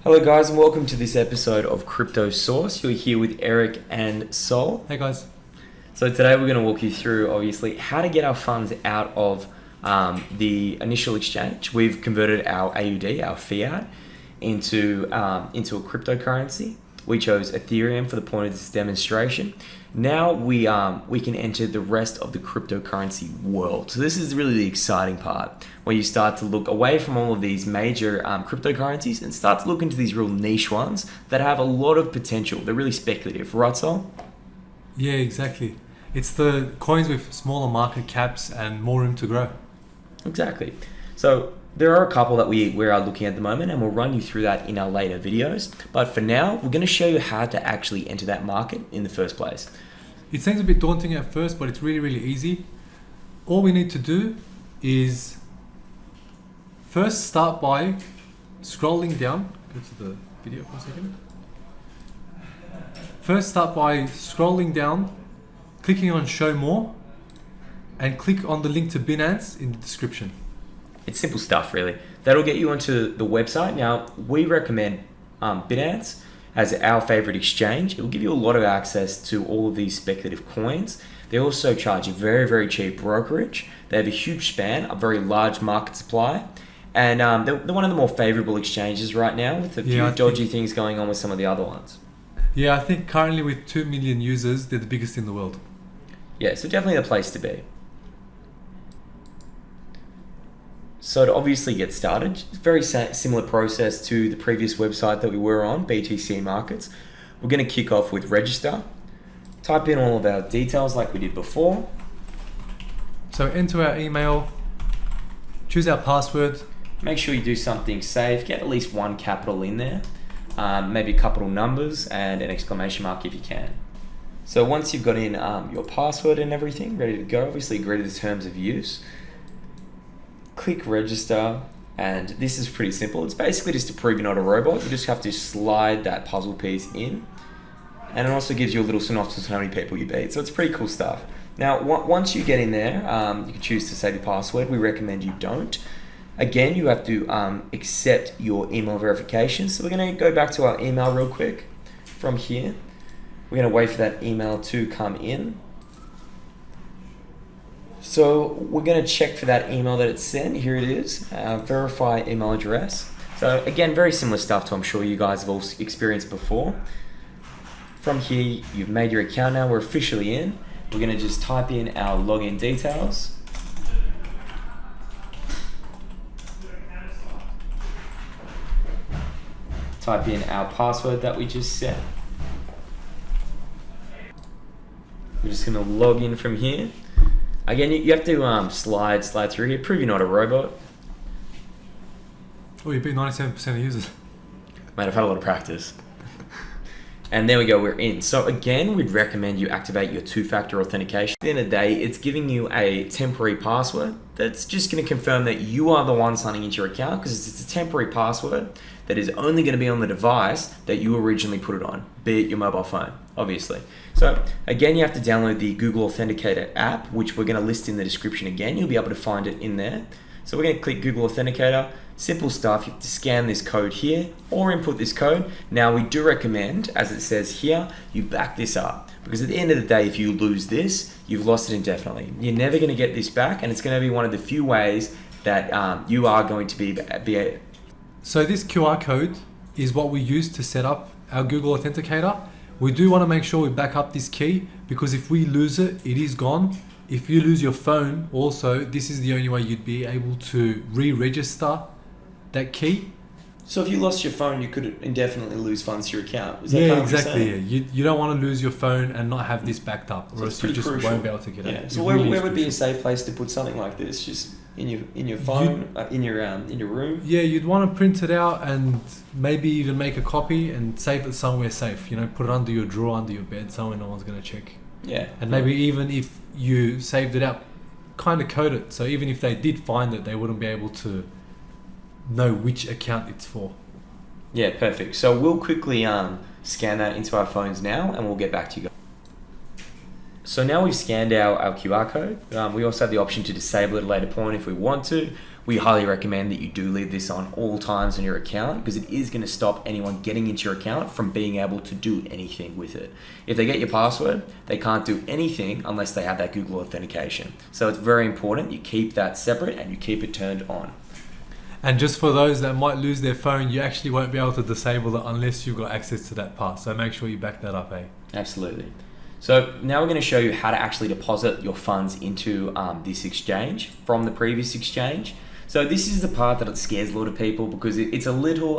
Hello guys and welcome to this episode of CryptoSauce. You're here with Eric and Sol. Hey guys. So today we're going to walk you through obviously how to get our funds out of the initial exchange. We've converted our AUD, our fiat, into a cryptocurrency. We chose Ethereum for the point of this demonstration. Now we can enter the rest of the cryptocurrency world. So this is really the exciting part, where you start to look away from all of these major cryptocurrencies and start to look into these real niche ones that have a lot of potential. They're really speculative, right, Sol? Yeah, exactly. It's the coins with smaller market caps and more room to grow. Exactly. So there are a couple that we are looking at the moment, and we'll run you through that in our later videos. But for now, we're going to show you how to actually enter that market in the first place. It seems a bit daunting at first, but it's really, really easy. All we need to do is first start by scrolling down. Go to the video for a second. First start by scrolling down, clicking on show more, and click on the link to Binance in the description. It's simple stuff, really. That'll get you onto the website. Now, we recommend Binance as our favorite exchange. It will give you a lot of access to all of these speculative coins. They also charge a very, very cheap brokerage. They have a huge span, a very large market supply. And they're one of the more favorable exchanges right now, with a few dodgy things going on with some of the other ones. Yeah, I think currently with 2 million users, they're the biggest in the world. Yeah, so definitely the place to be. So to obviously get started, it's a very similar process to the previous website that we were on, BTC Markets. We're going to kick off with register. Type in all of our details like we did before. So enter our email, choose our password. Make sure you do something safe, get at least one capital in there, maybe capital numbers and an exclamation mark if you can. So once you've got in your password and everything, ready to go, obviously agree to the terms of use. Click register, and this is pretty simple. It's basically just to prove you're not a robot. You just have to slide that puzzle piece in, and it also gives you a little synopsis of how many people you beat. So it's pretty cool stuff. Now, once you get in there, you can choose to save your password. We recommend you don't. Again, you have to accept your email verification. So we're going to go back to our email real quick from here. We're going to wait for that email to come in. So we're going to check for that email that it's sent. Here it is, verify email address. So again, very similar stuff to I'm sure you guys have all experienced before. From here, you've made your account now. We're officially in. We're going to just type in our login details. Type in our password that we just set. We're just going to log in from here. Again, you have to slide through here. Prove you're not a robot. Oh, you beat 97% of users. Mate, I've had a lot of practice. And there we go, we're in. So again, we'd recommend you activate your two-factor authentication. At the end of the day, it's giving you a temporary password that's just going to confirm that you are the one signing into your account, because it's a temporary password that is only going to be on the device that you originally put it on, be it your mobile phone, obviously. So again, you have to download the Google Authenticator app, which we're going to list in the description again. You'll be able to find it in there. So we're going to click Google Authenticator. Simple stuff. You have to scan this code here or input this code. Now, we do recommend, as it says here, you back this up, because at the end of the day, if you lose this, you've lost it indefinitely. You're never going to get this back, and it's going to be one of the few ways that you are going to be. So this QR code is what we use to set up our Google Authenticator. We do want to make sure we back up this key, because if we lose it, it is gone. If you lose your phone also, this is the only way you'd be able to re-register that key. So if you lost your phone, you could indefinitely lose funds to your account. Is that yeah, exactly. Yeah. You don't want to lose your phone and not have this backed up, or else you just crucial. won't be able to get it. So where would be a safe place to put something like this? Just in your phone, in your room? Yeah, you'd want to print it out and maybe even make a copy and save it somewhere safe. You know, put it under your drawer, under your bed, somewhere no one's going to check. Yeah. And maybe even if you saved it out, kind of code it. So even if they did find it, they wouldn't be able to know which account it's for. Yeah, perfect. So we'll quickly scan that into our phones now, and we'll get back to you guys. So now we've scanned our QR code. We also have the option to disable it at a later point if we want to. We highly recommend that you do leave this on all times on your account because it is going to stop anyone getting into your account from being able to do anything with it. If they get your password, they can't do anything unless they have that Google authentication. So it's very important you keep that separate and you keep it turned on. And just for those that might lose their phone, you actually won't be able to disable it unless you've got access to that pass. So make sure you back that up, eh? Absolutely. So now we're going to show you how to actually deposit your funds into this exchange from the previous exchange. So this is the part that it scares a lot of people because it's a little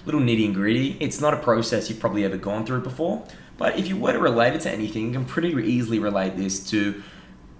nitty and gritty. It's not a process you've probably ever gone through before. But if you were to relate it to anything, you can pretty easily relate this to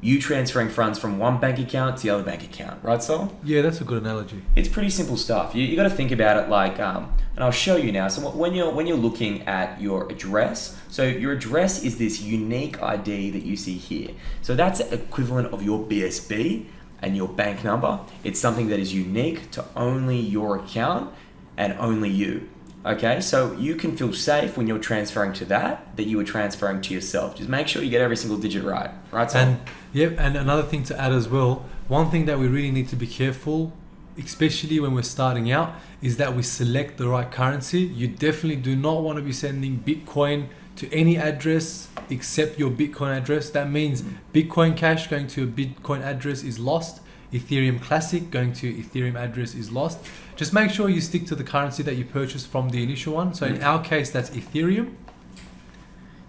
you transferring funds from one bank account to the other bank account, right, Sol? Yeah, that's a good analogy. It's pretty simple stuff. You got to think about it like, and I'll show you now. So when you're looking at your address, so your address is this unique ID that you see here. So that's equivalent of your BSB and your bank number. It's something that is unique to only your account and only you. Okay, so you can feel safe when you're transferring to that you were transferring to yourself. Just make sure you get every single digit right, Sol? And another thing to add as well, one thing that we really need to be careful, especially when we're starting out, is that we select the right currency. You definitely do not want to be sending Bitcoin to any address except your Bitcoin address. That means Bitcoin Cash going to a Bitcoin address is lost. Ethereum Classic going to Ethereum address is lost. Just make sure you stick to the currency that you purchased from the initial one. So in our case, that's Ethereum.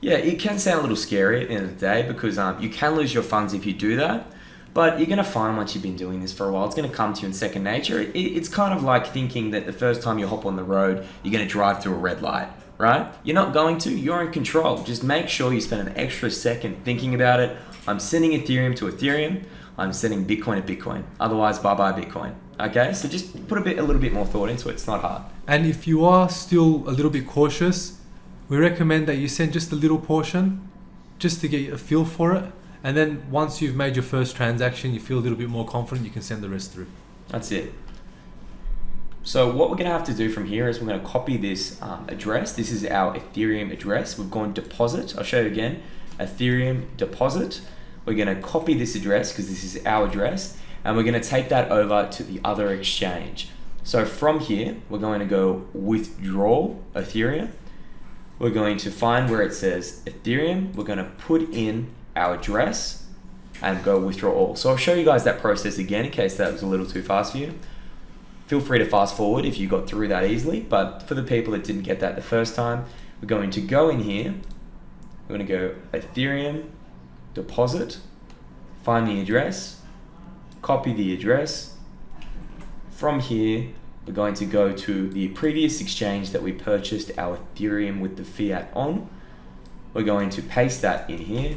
Yeah, it can sound a little scary at the end of the day because you can lose your funds if you do that. But you're going to find once you've been doing this for a while, it's going to come to you in second nature. It's kind of like thinking that the first time you hop on the road, you're going to drive through a red light, right? You're not going to, you're in control. Just make sure you spend an extra second thinking about it. I'm sending Ethereum to Ethereum. I'm sending Bitcoin to Bitcoin. Otherwise, bye-bye Bitcoin. Okay, so just put a little bit more thought into it. It's not hard. And if you are still a little bit cautious, we recommend that you send just a little portion just to get a feel for it. And then once you've made your first transaction, you feel a little bit more confident, you can send the rest through. That's it. So what we're going to have to do from here is we're going to copy this address. This is our Ethereum address. We've gone deposit. I'll show you again. Ethereum deposit. We're going to copy this address because this is our address. And we're going to take that over to the other exchange. So from here, we're going to go withdraw Ethereum. We're going to find where it says Ethereum. We're going to put in our address and go withdraw all. So I'll show you guys that process again in case that was a little too fast for you. Feel free to fast forward if you got through that easily, but for the people that didn't get that the first time, we're going to go in here. We're going to go Ethereum deposit, find the address, copy the address. From here, we're going to go to the previous exchange that we purchased our Ethereum with the fiat on. We're going to paste that in here.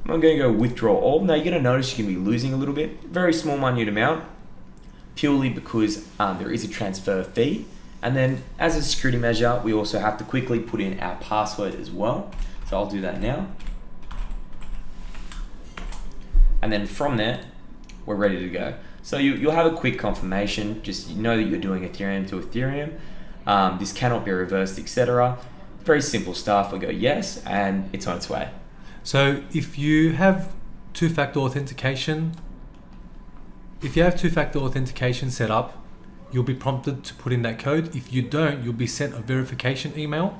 I'm going to go withdraw all. Now you're going to notice you're going to be losing a little bit, very small minute amount, purely because there is a transfer fee. And then as a security measure, we also have to quickly put in our password as well. So I'll do that now. And then from there, we're ready to go. So you'll have a quick confirmation, just know that you're doing Ethereum to Ethereum. This cannot be reversed, etc. Very simple stuff. We'll go yes, and it's on its way. So if you have two-factor authentication, set up, you'll be prompted to put in that code. If you don't, you'll be sent a verification email.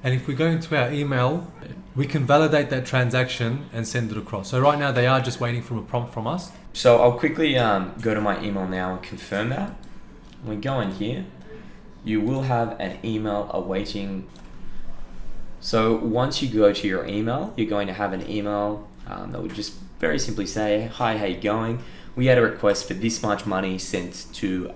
And if we go into our email, we can validate that transaction and send it across. So right now they are just waiting for a prompt from us. So I'll quickly go to my email now and confirm that. When we go in here, you will have an email awaiting. So once you go to your email, you're going to have an email that will just very simply say, hi, how you going? We had a request for this much money sent to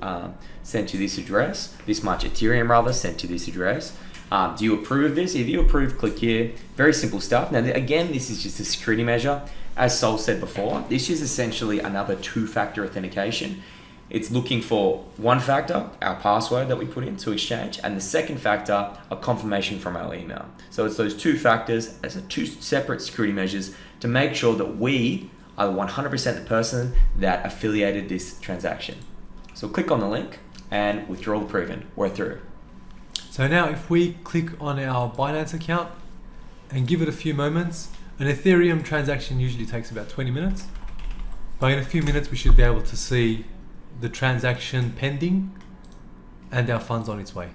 this address, this much Ethereum rather sent to this address. Do you approve of this? If you approve, click here. Very simple stuff. Now, again, this is just a security measure. As Sol said before, this is essentially another two-factor authentication. It's looking for one factor, our password that we put into exchange, and the second factor, a confirmation from our email. So it's those two factors as two separate security measures to make sure that we are 100% the person that affiliated this transaction. So click on the link and withdrawal proven. We're through. So now if we click on our Binance account and give it a few moments, an Ethereum transaction usually takes about 20 minutes. But in a few minutes we should be able to see the transaction pending, and our funds on its way.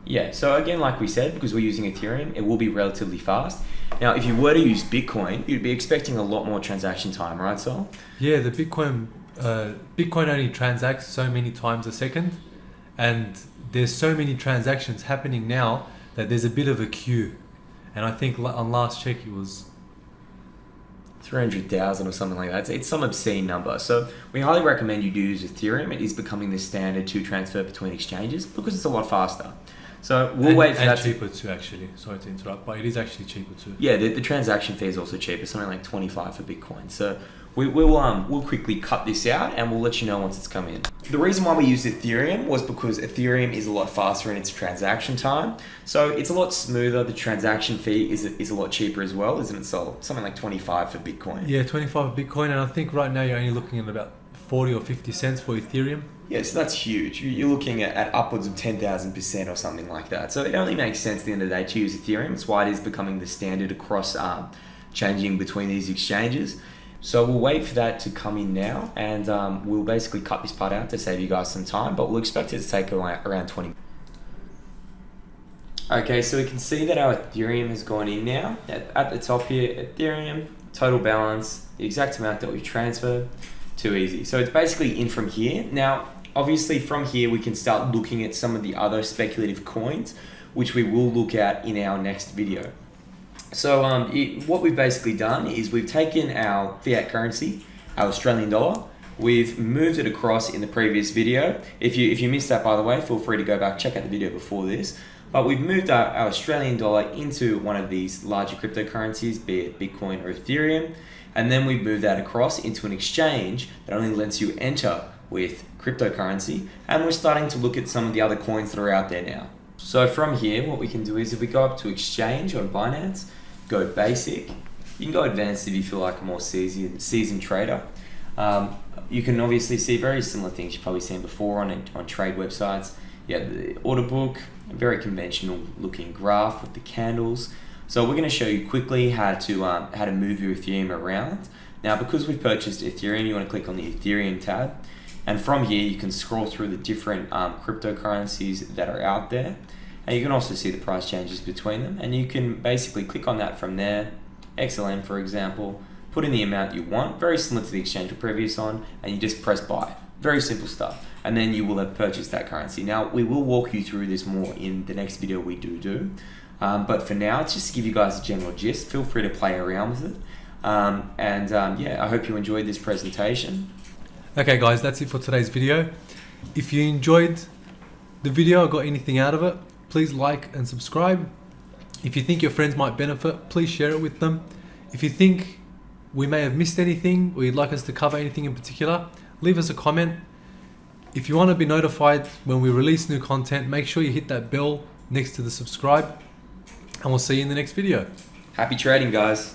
Yeah, so again, like we said, because we're using Ethereum, it will be relatively fast. Now, if you were to use Bitcoin, you'd be expecting a lot more transaction time, right, Sol? Yeah, the Bitcoin only transacts so many times a second, and there's so many transactions happening now that there's a bit of a queue. And I think on last check it was 300,000 or something like that. It's some obscene number. So we highly recommend you do use Ethereum. It is becoming the standard to transfer between exchanges because it's a lot faster. So we'll wait for that. And cheaper too, actually. Sorry to interrupt, but it is actually cheaper too. Yeah, the transaction fee is also cheaper, something like 25 for Bitcoin. So we'll quickly cut this out and we'll let you know once it's come in. The reason why we used Ethereum was because Ethereum is a lot faster in its transaction time. So it's a lot smoother. The transaction fee is a lot cheaper as well, isn't it, Sol? Something like 25 for Bitcoin. Yeah, 25 for Bitcoin, and I think right now you're only looking at about 40 or 50 cents for Ethereum. Yeah, so that's huge. You're looking at upwards of 10,000% or something like that. So it only makes sense at the end of the day to use Ethereum. It's why it is becoming the standard across changing between these exchanges. So we'll wait for that to come in now, and we'll basically cut this part out to save you guys some time, but we'll expect it to take around 20. Okay, so we can see that our Ethereum has gone in now. At the top here, Ethereum, total balance, the exact amount that we've transferred. Too easy. So it's basically in from here. Now, obviously from here, we can start looking at some of the other speculative coins, which we will look at in our next video. So what we've basically done is we've taken our fiat currency, our Australian dollar, we've moved it across in the previous video. If you missed that, by the way, feel free to go back, check out the video before this. But we've moved our Australian dollar into one of these larger cryptocurrencies, be it Bitcoin or Ethereum. And then we've moved that across into an exchange that only lets you enter with cryptocurrency. And we're starting to look at some of the other coins that are out there now. So from here, what we can do is if we go up to exchange on Binance, go basic, you can go advanced if you feel like a more seasoned trader. You can obviously see very similar things you've probably seen before on trade websites. Yeah, the order book, a very conventional looking graph with the candles. So we're going to show you quickly how to move your Ethereum around. Now, because we've purchased Ethereum, you want to click on the Ethereum tab. And from here, you can scroll through the different cryptocurrencies that are out there. And you can also see the price changes between them. And you can basically click on that from there. XLM, for example, put in the amount you want, very similar to the exchange we're previous on, and you just press buy. Very simple stuff. And then you will have purchased that currency. Now, we will walk you through this more in the next video we do. But for now, it's just to give you guys a general gist. Feel free to play around with it. Yeah, I hope you enjoyed this presentation. Okay guys, that's it for today's video. If you enjoyed the video or got anything out of it, please like and subscribe. If you think your friends might benefit, please share it with them. If you think we may have missed anything or you'd like us to cover anything in particular, leave us a comment. If you want to be notified when we release new content, make sure you hit that bell next to the subscribe, and we'll see you in the next video. Happy trading, guys.